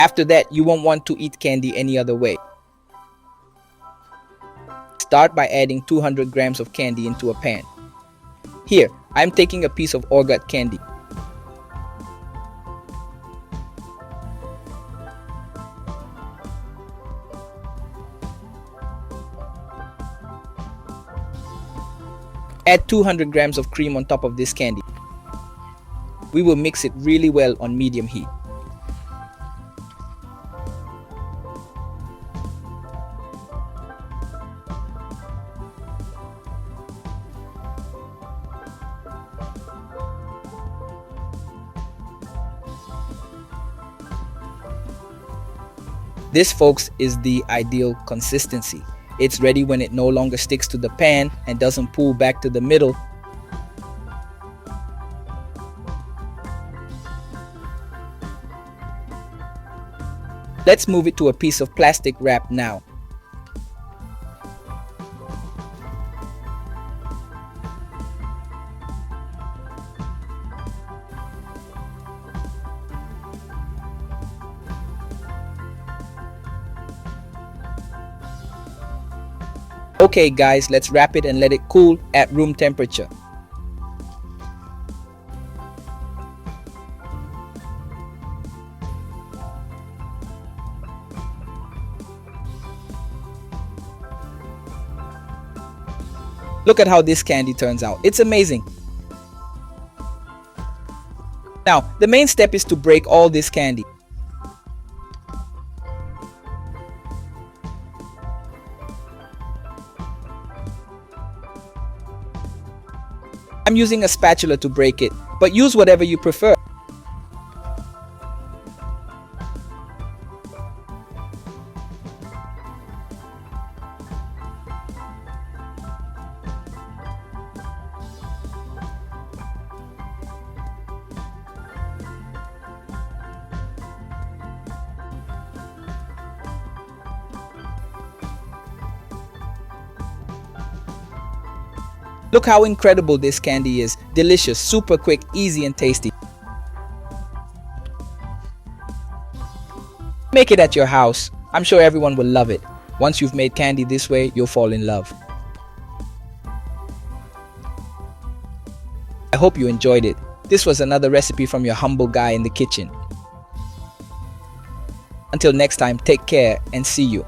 After that, you won't want to eat candy any other way. Start by adding 200 grams of candy into a pan. Here, I'm taking a piece of Orgeat candy. Add 200 grams of cream on top of this candy. We will mix it really well on medium heat. This, folks, is the ideal consistency. It's ready when it no longer sticks to the pan and doesn't pull back to the middle. Let's move it to a piece of plastic wrap now. Okay guys, let's wrap it and let it cool at room temperature. Look at how this candy turns out. It's amazing. Now, the main step is to break all this candy. I'm using a spatula to break it, but use whatever you prefer. Look how incredible this candy is. Delicious, super quick, easy and tasty. Make it at your house. I'm sure everyone will love it. Once you've made candy this way, you'll fall in love. I hope you enjoyed it. This was another recipe from your humble guy in the kitchen. Until next time, take care and see you.